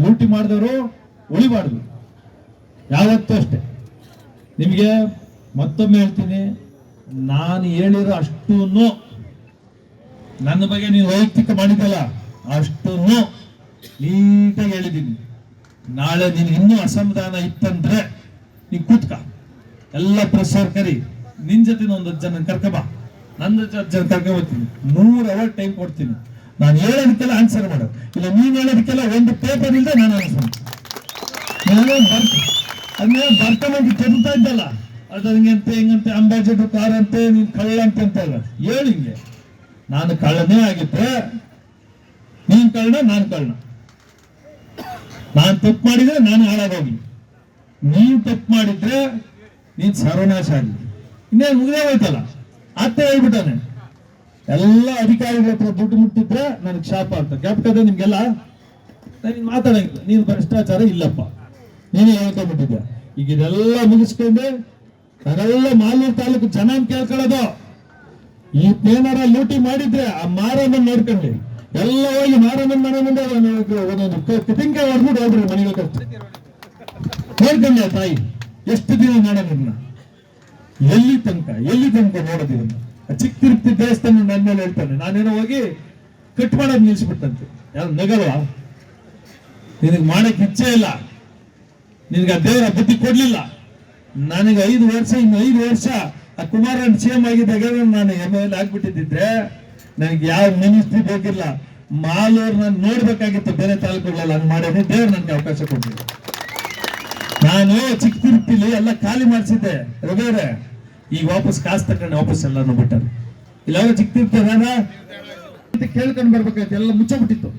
ಲೂಟಿ ಮಾಡಿದವರು ಉಳಿಬಾರ್ದು ಯಾವತ್ತೂ ಅಷ್ಟೇ. ನಿಮಗೆ ಮತ್ತೊಮ್ಮೆ ಹೇಳ್ತೀನಿ, ನಾನು ಹೇಳಿರೋ ಅಷ್ಟೂ ನನ್ನ ಬಗ್ಗೆ ನೀವು ವೈಯಕ್ತಿಕ ಮಾಡಿದ್ದಲ್ಲ ಅಷ್ಟೂ ನೀಟಾಗಿ ಹೇಳಿದ್ದೀನಿ. ನಾಳೆ ನೀನು ಇನ್ನೂ ಅಸಮಾಧಾನ ಇತ್ತಂದ್ರೆ ನೀ ಕೂತ್ಕ, ಎಲ್ಲ ಪ್ರೆಸ್ಸರ್ ಕರಿ, ನಿನ್ ಜೊತೆ ಒಂದು 10 ಜನ ಕರ್ಕಬಾ, ನನ್ನ 10 ಜನ ಕರ್ಕೊಬರ್ತೀನಿ. 3 ಅವರ್ ಟೈಮ್ ಕೊಡ್ತೀನಿ. ನಾನು ಹೇಳೋದಕ್ಕೆಲ್ಲ ಆನ್ಸರ್ ಮಾಡು, ಇಲ್ಲ ನೀನ್ ಹೇಳೋದಕ್ಕೆಲ್ಲ ಒಂದು ಪೇಪರ್ ಇಲ್ಲದೆ ನಾನು ಆನ್ಸರ್ ಅದೇ ಬರ್ತಾನೆ ಕೆಡ್ತಾ ಇದ್ದಲ್ಲ, ಅದು ಹಂಗಂತೆ ಹಿಂಗಂತೆ ಅಂಬಾಸಿಡರ್ ಕಾರ್ ಅಂತೆ, ನೀನ್ ಕಳ್ಳ ಅಂತ ಅಲ್ಲ ಹೇಳಿಂಗೆ. ನಾನು ಕಳ್ಳನೇ ಆಗಿದ್ರೆ ನೀನ್ ಕಳ್ಳನ, ನಾನು ಕಳ್ಳನ. ನಾನು ತಪ್ಪು ಮಾಡಿದ್ರೆ ನಾನು ಹಾಳಾಗೋಗಿ, ನೀನ್ ತಪ್ಪು ಮಾಡಿದ್ರೆ ನೀನ್ ಸರ್ವನಾಶ ಆಗಿ, ಇನ್ನೇನು ಮುಗಿದೇ ಹೋಯ್ತಲ್ಲ. ಅತ್ತೆ ಹೇಳ್ಬಿಟ್ಟಾನೆ, ಎಲ್ಲ ಅಧಿಕಾರಿಗಳ ಹತ್ರ ದುಡ್ಡು ಮುಟ್ಟಿದ್ರೆ ನನಗೆ ಶಾಪ ಅಂತ ಜ್ಞಾಪಕದ ನಿಮ್ಗೆಲ್ಲ. ನಾನು ಮಾತಾಡಂಗಿಲ್ಲ, ನೀನು ಭ್ರಷ್ಟಾಚಾರ ಇಲ್ಲಪ್ಪ, ನೀನೇ ಹೇಳ್ಕೊಂಡ್ಬಿಟ್ಟಿದ್ದೆ. ಈಗ ಇದೆಲ್ಲ ಮುಗಿಸ್ಕೊಂಡೆ ನಾನೆಲ್ಲ ಮಾಲೂರು ತಾಲೂಕು ಜನ ಕೇಳ್ಕೊಳ್ಳೋದು, ಈ ಏನಾರ ಲೂಟಿ ಮಾಡಿದ್ರೆ ಆ ಮಾರಮ್ಮನ ನೋಡ್ಕೊಂಡ್ಲಿ ಎಲ್ಲ ಹೋಗಿ ಮಾರಮ್ಮನ ಮನೆ ಮುಂದೆ ಒಂದೊಂದು ಕಿಟಿಂಗೆ ಹೊಡ್ಬಿಟ್ಟು ಹೋಗ್ರಿ ಮನೆಗೆ ನೋಡ್ಕೊಂಡೆ. ತಾಯಿ ಎಷ್ಟು ದಿನ ಮಾಡೋದನ್ನ, ಎಲ್ಲಿ ತನಕ ನೋಡೋದಿಲ್ಲ. ಚಿಕ್ಕ ತಿರುಪತಿ ದೇವಸ್ಥಾನ ನನ್ನ ಮೇಲೆ ಹೇಳ್ತಾನೆ, ನಾನೇನೋ ಹೋಗಿ ಕಟ್ ಮಾಡೋದು ನಿಲ್ಸ್ಬಿಟ್ಟಂತೆ. ಯಾರು ನಗಲ್ವಾ? ನಿನಗೆ ಮಾಡಕ್ ಇಚ್ಛೆ ಇಲ್ಲ, ನಿನಗೆ ಆ ದೇವರ ಬುದ್ಧಿ ಕೊಡ್ಲಿಲ್ಲ. ನನಗೆ 5 ವರ್ಷ, ಇನ್ನು 5 ವರ್ಷ ಆ ಕುಮಾರಣ್ಣ ಸಿಎಂ ಆಗಿದ್ದಾಗ ನಾನು ML ಆಗ್ಬಿಟ್ಟಿದ್ದಿದ್ರೆ ನನಗೆ ಯಾವ ಮಿನಿಸ್ಟ್ರಿ ಬೇಕಿಲ್ಲ. ಮಾಲೂರು ನಾನು ನೋಡ್ಬೇಕಾಗಿತ್ತು, ಬೇರೆ ತಾಲೂಕುಗಳೆಲ್ಲ ನಾನು ಮಾಡೇನೆ. ದೇವ್ರು ನನಗೆ ಅವಕಾಶ ಕೊಟ್ಟಿಲ್ಲ. ನಾನು ಚಿಕ್ಕ ತಿರುಪ್ತಿಲಿ ಎಲ್ಲ ಖಾಲಿ ಮಾಡಿಸಿದ್ದೆ ರವಿಯವರೇ, ಈಗ ವಾಪಸ್ ಕಾಸು ತಗೊಂಡು ವಾಪಸ್ ಎಲ್ಲಾನು ಬಿಟ್ಟರು. ಇಲ್ಲ ಚಿಕ್ಕ ತಿರುಪ್ತಿ ಕೇಳ್ಕೊಂಡು ಬರ್ಬೇಕಾಯ್ತು, ಎಲ್ಲ ಮುಚ್ಚಬಿಟ್ಟಿತ್ತು.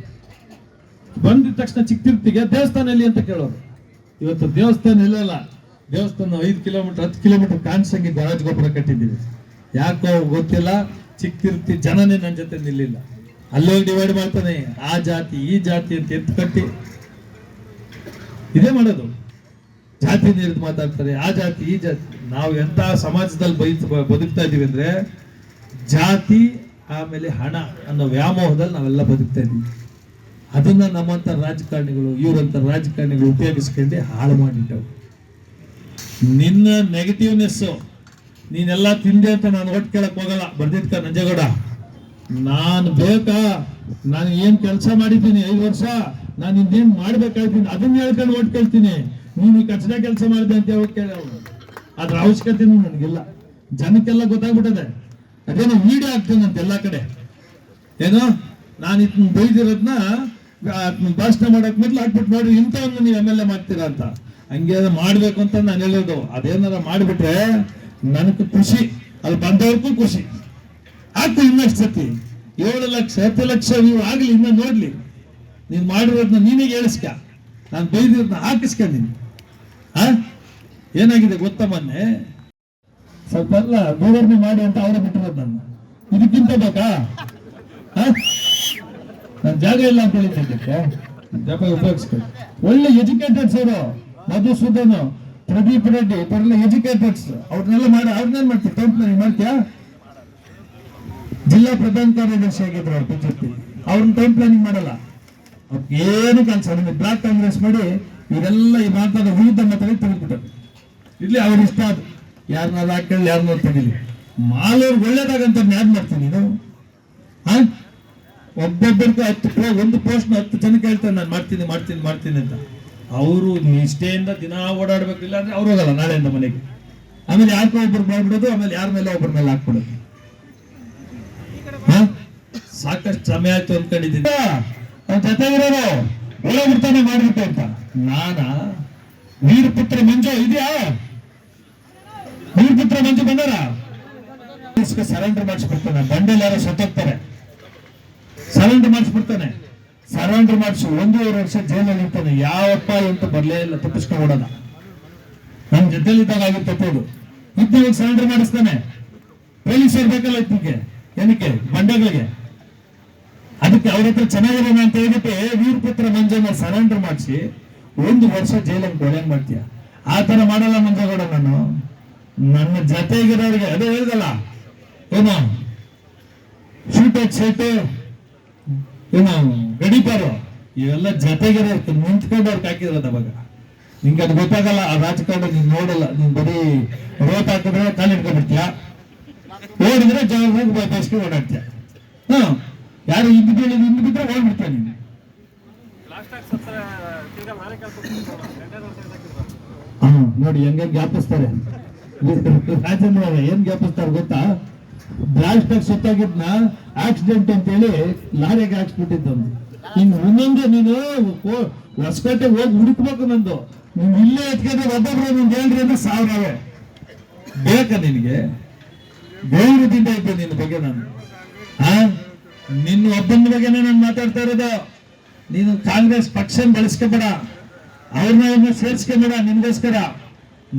ಬಂದಿದ ತಕ್ಷಣ ಚಿಕ್ಕ ತಿರುಪ್ತಿಗೆ ದೇವಸ್ಥಾನ ಎಲ್ಲಿ ಅಂತ ಕೇಳೋರು. ಇವತ್ತು ದೇವಸ್ಥಾನ ಇಲ್ಲಲ್ಲ, ದೇವಸ್ಥಾನ 5 ಕಿಲೋಮೀಟರ್ 10 ಕಿಲೋಮೀಟರ್ ಕಾಣಿಸಂಗಿ ಗರಾಜ್ ಗೊಬ್ಬರ ಕಟ್ಟಿದ್ದೀವಿ. ಯಾಕೋ ಗೊತ್ತಿಲ್ಲ, ಚಿಕ್ಕ ತಿರುಪ್ತಿ ಜನನೇ ನನ್ನ ಜೊತೆ ನಿಲ್ಲಿಲ್ಲ. ಅಲ್ಲೋಗಿ ಡಿವೈಡ್ ಮಾಡ್ತಾನೆ, ಆ ಜಾತಿ ಈ ಜಾತಿ ಅಂತ ಎತ್ತು ಕಟ್ಟಿ ಇದೇ ಮಾಡೋದು. ಜಾತಿ ನೀರಿದು ಮಾತಾಡ್ತಾರೆ, ಆ ಜಾತಿ ಈ ಜಾತಿ. ನಾವು ಎಂತ ಸಮಾಜದಲ್ಲಿ ಬದುಕ್ತಾ ಇದೀವಿ ಅಂದ್ರೆ ಜಾತಿ ಆಮೇಲೆ ಹಣ ಅನ್ನೋ ವ್ಯಾಮೋಹದಲ್ಲಿ ನಾವೆಲ್ಲ ಬದುಕ್ತಾ ಇದೀವಿ. ಅದನ್ನ ನಮ್ಮಂತ ರಾಜಕಾರಣಿಗಳು, ಇವರಂತ ರಾಜಕಾರಣಿಗಳು ಉಪಯೋಗಿಸ್ಕೊಂಡೆ ಹಾಳು ಮಾಡಿಟ್ಟವು. ನಿನ್ನ ನೆಗೆಟಿವ್ನೆಸ್ ನೀನೆಲ್ಲ ತಿಂದೆ ಅಂತ ನಾನು ಒಟ್ಟು ಕೇಳಕ್ ಹೋಗಲ್ಲ. ಬರ್ದಿದ್ಕ ನಂಜೇಗೌಡ, ನಾನು ಬೇಕಾ, ನಾನು ಏನ್ ಕೆಲಸ ಮಾಡಿದ್ದೀನಿ 5 ವರ್ಷ, ನಾನು ಇನ್ನೇನ್ ಮಾಡ್ಬೇಕಾಗ್ತೀನಿ ಅದನ್ನ ಹೇಳ್ಕೊಂಡು ಒಟ್ಟು ಕೇಳ್ತೀನಿ. ನೀನು ಕಚಡ ಕೆಲಸ ಮಾಡಿದೆ ಅಂತ ಹೇಳಿ ಕೇಳ, ಅದ್ರ ಅವಶ್ಯಕತೆನೂ ನನಗಿಲ್ಲ. ಜನಕ್ಕೆಲ್ಲ ಗೊತ್ತಾಗ್ಬಿಟ್ಟದೆ. ಅದೇನೋ ವಿಡಿಯೋ ಆಗ್ತೇನಂತ ಎಲ್ಲಾ ಕಡೆ, ಏನೋ ನಾನು ಇದನ್ನ ಬೈದಿರೋದ್ನ ಭಾಷಣ ಮಾಡಕ್ ಮೊದ್ಲು ಹಾಕ್ಬಿಟ್ಟು ನೋಡ್ರಿ ಇಂಥವನ್ನು ನೀವು MLA ಮಾಡ್ತೀರಾ ಅಂತ. ಹಂಗೆ ಮಾಡ್ಬೇಕು ಅಂತ ನಾನು ಹೇಳೋದು. ಅದೇನಾರ ಮಾಡ್ಬಿಟ್ರೆ ನನಗೆ ಖುಷಿ, ಅಲ್ಲಿ ಬಂದವ್ರಿಗೂ ಖುಷಿ ಆಗ್ತು. ಇನ್ನಷ್ಟು ಸತಿ 7 ಲಕ್ಷ 10 ಲಕ್ಷ ನೀವು ಆಗ್ಲಿ, ಇನ್ನ ನೋಡ್ಲಿ. ನೀನ್ ಮಾಡಿರೋದನ್ನ ನೀನೇ ಹೇಳಿಸ್ಕ, ನಾನು ಬೈದಿರೋದನ್ನ ಹಾಕಿಸ್ಕೊಂಡೀನಿ. ಏನಾಗಿದೆ ಗೊತ್ತಾ, ಮೊನ್ನೆ ಸ್ವಲ್ಪ ಎಲ್ಲ ದೂರನೆ ಮಾಡಿ ಅಂತ ಅವರೇ ಬಿಟ್ಟಿರೋದು. ನನ್ನ ಇದಕ್ಕಿಂತ ಬೇಕಾ? ನಾನು ಜಾಗ ಇಲ್ಲ ಅಂತ ಹೇಳಿದ್ದಕ್ಕೆ ಜಾಗ ಉಪಯೋಗಿಸ್ಕೊಂಡು ಒಳ್ಳೆ ಎಜುಕೇಟೆಡ್ಸ್ ಅವರು, ಮಧುಸೂದನ್, ಪ್ರದೀಪ್ ರೆಡ್ಡಿ ಇವರೆಲ್ಲ ಎಜುಕೇಟೆಡ್ಸ್. ಅವ್ರನ್ನೆಲ್ಲ ಮಾಡಿ ಅವ್ರನ್ನೇನ್ ಮಾಡ್ತೀವಿ? ಟೈಮ್ ಪ್ಲಾನಿಂಗ್ ಮಾಡ್ತೀಯಾ? ಜಿಲ್ಲಾ ಪ್ರಧಾನ ಕಾರ್ಯದರ್ಶಿ ಆಗಿದ್ರು ಅವ್ರು ಬಿಜೆಪಿ, ಅವ್ರನ್ನ ಟೈಮ್ ಪ್ಲಾನಿಂಗ್ ಮಾಡಲ್ಲ. ಏನು ಕೆಲಸ ಬ್ಲಾಕ್ ಕಾಂಗ್ರೆಸ್ ಮಾಡಿ ಇವರೆಲ್ಲ ಈ ಮಾತಾಡೋ ವಿರುದ್ಧ ಮಾತಾಡಿ ತೆಗೆದ್ಬಿಟ್ಟರು. ಇಲ್ಲಿ ಅವ್ರ ಇಷ್ಟ ಅದು, ಯಾರನ್ನ ಹಾಕೊಳ್ಳಿ, ಯಾರನ್ನ ತೆಗಿಲಿ. ಮಾಲೂರು ಒಳ್ಳೇದಾಗಂತ ಯಾರು ಮಾಡ್ತೀನಿ ನೀನು? ಒಬ್ಬೊಬ್ಬರಿಗೂ 10 ಒಂದು ಪೋಸ್ಟ್ 10 ಜನಕ್ಕೆ ಹೇಳ್ತಾರೆ ನಾನು ಮಾಡ್ತೀನಿ ಅಂತ. ಅವರು ನಿಷ್ಠೆಯಿಂದ ದಿನ ಓಡಾಡ್ಬೇಕು, ಇಲ್ಲ ಅಂದ್ರೆ ಅವ್ರು ಹೋಗಲ್ಲ ನಾಳೆಯಿಂದ ಮನೆಗೆ. ಆಮೇಲೆ ಯಾಕೋ ಒಬ್ರು ಮಾಡ್ಬಿಡೋದು, ಆಮೇಲೆ ಯಾರ ಮೇಲೆ ಒಬ್ಬರ ಮೇಲೆ ಹಾಕ್ಬಿಡೋದು. ಸಾಕಷ್ಟು ಸಮಯ ಆಯ್ತು ಅಂದ್ಕೊಂಡಿದ್ದೀನಿ. ಅವ್ರ ಜೊತೆ ಇರೋರು ಒಳ್ಳೆ ಬಿಡ್ತಾನೆ ಮಾಡ್ಬಿಟ್ಟು ಅಂತ. ವೀರಪುತ್ರ ಮಂಜು ಇದೆಯಾ? ವೀರಪುತ್ರ ಮಂಜು ಬಂದಾರ? ಸರೆಂಡರ್ ಮಾಡಿಸ್ಬಿಡ್ತಾನೆ. ಬಂಡೆಲ್ ಯಾರೋ ಸತ್ತೋಗ್ತಾರೆ, ಸರೆಂಡರ್ ಮಾಡಿಸ್ಬಿಡ್ತಾನೆ. ಸರೆಂಡರ್ ಮಾಡಿಸಿ 1.5 ವರ್ಷ ಜೈಲಲ್ಲಿ ಇರ್ತಾನೆ. ಯಾವಪ್ಪ ಅಂತ ಬರ್ಲೇ ಇಲ್ಲ, ತಪ್ಪಿಸ್ಕೊಂಡು ಓಡೋದ. ನನ್ನ ಜೊತೆಲಿದ್ದಾಗ ಆಗಿರ್ತೋದು ಇದ್ದಾಗ ಸರೆಂಡರ್ ಮಾಡಿಸ್ತಾನೆ. ಪೊಲೀಸರು ಬೇಕಲ್ಲ ಇದಕ್ಕೆ, ಏನಕ್ಕೆ? ಬಂಡೆಗಳಿಗೆ. ಅದಕ್ಕೆ ಅವ್ರ ಹತ್ರ ಚೆನ್ನಾಗಿರೋಣ ಅಂತ ಹೇಳ್ಬಿಟ್ಟು ವೀರಪುತ್ರ ಮಂಜನ್ನ ಸರೆಂಡರ್ ಮಾಡಿಸಿ 1 ವರ್ಷ ಜೈಲಲ್ಲಿ ಕೊಳೆಂಗ್ ಮಾಡ್ತೀಯ. ಆ ತರ ಮಾಡಲ್ಲ ಮಂಜೇಗೌಡ. ನಾನು ನನ್ನ ಜೊತೆಗಿರೋರಿಗೆ ಅದೇ ಹೇಳ್ದಲ್ಲ, ಏನೋ ಶೂಟ್ ಸೈಟ್, ಏನೋ ಗಡಿಪಾರು ಇವೆಲ್ಲ ಜೊತೆಗಿರೋ ನಿಂತ್ಕೊಂಡು ಅವ್ರಿಗೆ ಹಾಕಿರೋದು ಅವಾಗ. ನಿಂಗೆ ಅದು ಗೊತ್ತಾಗಲ್ಲ, ಆ ರಾಜಕಾರಣ ನೀನ್ ನೋಡಲ್ಲ, ನೀನ್ ಬರೀ ರೋಟ್ ಹಾಕಿದ್ರೆ ಕಾಲು ಹಿಡ್ಕೊಂಡ್ಬಿಡ್ತೀಯ, ಓಡಿದ್ರೆ ಜೋರಾಗಿ ಬಸ್ಗೆ ಓಡಾಡ್ತೀಯ. ಯಾರು ಹಿಂದ್ ಬಿದ್ರೆ ಓಡ್ಬಿಡ್ತೀಯ ನೀನು. ನೋಡಿ ಹೆಂಗೆ ಜ್ಞಾಪಿಸ್ತಾರೆ ರಾಜೇಂದ್ರ ಏನ್ ಜ್ಞಾಪಿಸ್ತಾರೆ ಗೊತ್ತಾ? ಬ್ಲಾಸ್ಟ್ ಆಗಿ ಸುತ್ತಾಗಿದ್ನ ಆಕ್ಸಿಡೆಂಟ್ ಅಂತೇಳಿ ಲಾರಿಗೆ ಹಾಕ್ಸ್ಬಿಟ್ಟಿದ್ದು. ಹಿಂಗ್ ಒಂದೊಂದು ನೀನು ಹೊಸಕೋಟೆ ಹೋಗಿ ಹುಡುಕ್ಬೇಕು. ನಂದು ನೀನ್ ಇಲ್ಲೇ ಎತ್ಕೊಂಡ್ರೆ ಒಬ್ಬೊಬ್ರು ನಿನ್ಗೆ ಹೇಳ್ರಿ ಅಂದ್ರೆ ಸಾವಿರವೇ ಬೇಕಾ ನಿನಗೆ? ಗೌರವದಿಂದ ಇದ್ದೆ ನಿನ್ನ ಬಗ್ಗೆ ನಾನು. ನಿನ್ನ ಒಬ್ಬನ ಬಗ್ಗೆನೇ ನಾನು ಮಾತಾಡ್ತಾ ಇರೋದು. ನೀನು ಕಾಂಗ್ರೆಸ್ ಪಕ್ಷ ಬಳಸ್ಕೋಬೇಡ, ಅವ್ರನ್ನ ಸೇರ್ಸ್ಕೊಂಬೇಡ. ನಿನ್ಗೋಸ್ಕರ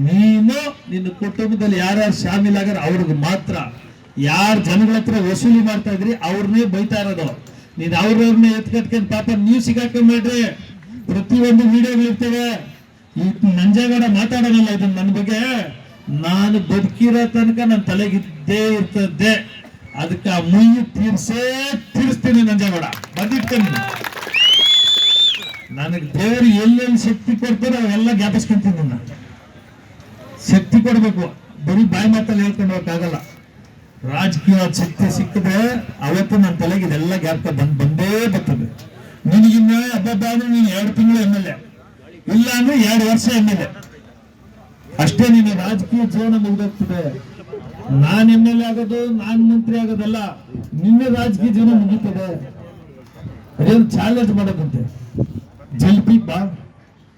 ನೀನು ನಿನ್ನ ಕುಟುಂಬದಲ್ಲಿ ಯಾರ್ಯಾರು ಶಾಮೀಲಾಗಾರ ಅವ್ರಿಗೆ ಮಾತ್ರ. ಯಾರು ಜನಗಳ ಹತ್ರ ವಸೂಲಿ ಮಾಡ್ತಾ ಇದ್ರಿ ಅವ್ರನ್ನೇ ಬೈತಾ ಇರೋದು. ನೀನ್ ಅವ್ರವ್ರನ್ನೇ ಎತ್ಕಟ್ಕೊಂಡು ಪಾಪ ನೀವು ಸಿಗಾಕೊಂಡ್ಬೇಡ್ರಿ. ಪ್ರತಿಯೊಂದು ವಿಡಿಯೋಗಳಿರ್ತವೆ. ಈ ನಂಜೇಗೌಡ ಮಾತಾಡೋಣಲ್ಲ ಇದನ್ನ ನನ್ನ ಬಗ್ಗೆ. ನಾನು ಬದುಕಿರೋ ತನಕ ನನ್ನ ತಲೆಗಿದ್ದೇ ಇರ್ತದೆ. ಅದಕ್ಕೆ ಆ ಮುಯ್ಯಿ ತೀರಿಸ್ತೀನಿ ನಂಜೇಗೌಡ, ಬಂದಿರ್ತೀನಿ. ನನಗೆ ದೇವರು ಎಲ್ಲೆಲ್ಲಿ ಶಕ್ತಿ ಕೊಡ್ತಾರೋ ಅವೆಲ್ಲ ಜ್ಞಾಪಿಸ್ಕೊಂತೀನಿ. ನನ್ನ ಶಕ್ತಿ ಕೊಡ್ಬೇಕು, ಬರೀ ಬಾಯಿ ಮಾತಲ್ಲಿ ಹೇಳ್ಕೊಂಡು ಹೋಗಕ್ಕಾಗಲ್ಲ. ರಾಜಕೀಯ ಶಕ್ತಿ ಸಿಕ್ಕಿದ್ರೆ ಅವತ್ತು ನನ್ನ ತಲೆಗೆ ಇದೆಲ್ಲ ಜ್ಞಾಪಕ ಬಂದೇ ಬರ್ತದೆ. ನಿನಗಿನ್ನ ಹಬ್ಬ ಅಂದ್ರೆ ನೀನು 2 ತಿಂಗಳು MLA, ಇಲ್ಲ ಅಂದ್ರೆ 2 ವರ್ಷ MLA ಅಷ್ಟೇ. ನೀನು ರಾಜಕೀಯ ಜೀವನ ಮುಗಿದೋಗ್ತದೆ. ನಾನ್ MLA ಆಗೋದು, ನಾನ್ ಮಂತ್ರಿ ಆಗೋದಲ್ಲ, ನಿನ್ನ ರಾಜಕೀಯ ಜೀವನ ಮುಗೀತದೆ. ಅದೇನು ಚಾಲೆಂಜ್ ಮಾಡೋದಂತೆ, ಜಲ್ಪಿ ಬಾ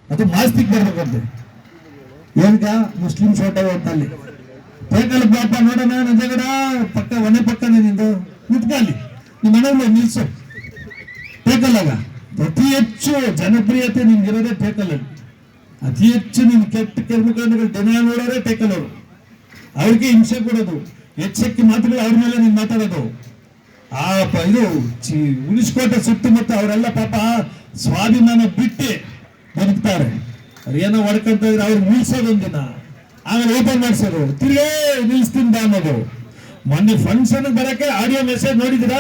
ಅದು ಮಾಸ್ತಿಕ್ ಬರ್ಬೇಕಂತೆ. ಏನ್ಗ ಮುಸ್ಲಿಮ್ಸ್ ಓಟ ಅಲ್ಲಿ ಬೇಕಲ್ಲ ಬಾಪ ನೋಡೋಣ. ನಂಜೇಗೌಡ ಪಕ್ಕ ಒನೆ ಪಕ್ಕನೇ ನಿಂದು ನಿಂತ್ಕಲ್ಲಿ, ನಿಮ್ಮ ಮನೆಯಲ್ಲ ನಿಲ್ಸು. ಬೇಕಲ್ಲಾಗ ಅತಿ ಹೆಚ್ಚು ಜನಪ್ರಿಯತೆ ನಿನ್ಗಿರೋದೇ ಟೇಕಲ್ಲಲ್ಲಿ. ಅತಿ ಹೆಚ್ಚು ನಿನ್ ಕೆಟ್ಟ ಕರ್ಮಕಾಂಡಗಳು ಜನ ನೋಡೋರೇ ಟೇಕಲ್ಲವರು. ಅವ್ರಿಗೆ ಹಿಂಸೆ ಕೊಡೋದು, ಹೆಚ್ಚೆಕ್ಕಿ ಮಾತುಗಳು ಅವ್ರ ಮೇಲೆ ನೀನ್ ಮಾತಾಡೋದು. ಇದು ಉಳಿಸ್ಕೋಟೆ ಸುತ್ತಮುತ್ತ ಅವರೆಲ್ಲ ಪಾಪ ಸ್ವಾಭಿಮಾನ ಬಿಟ್ಟು ಬದುಕ್ತಾರೆ. ಅವ್ರೇನೋ ಹೊಡ್ಕೊಂತ ಇದ್ರೆ ಅವ್ರು ನಿಲ್ಸೋದು ಒಂದಿನ, ಆಮೇಲೆ ಓಪನ್ ಮಾಡ್ಸೋದು, ತಿರ್ಗೇ ನಿಲ್ಸ್ತೀನಿ ಬಾ ಅನ್ನೋದು. ಮೊನ್ನೆ ಫಂಕ್ಷನ್ ಬರಕ್ಕೆ ಆಡಿಯೋ ಮೆಸೇಜ್ ನೋಡಿದಿರಾ?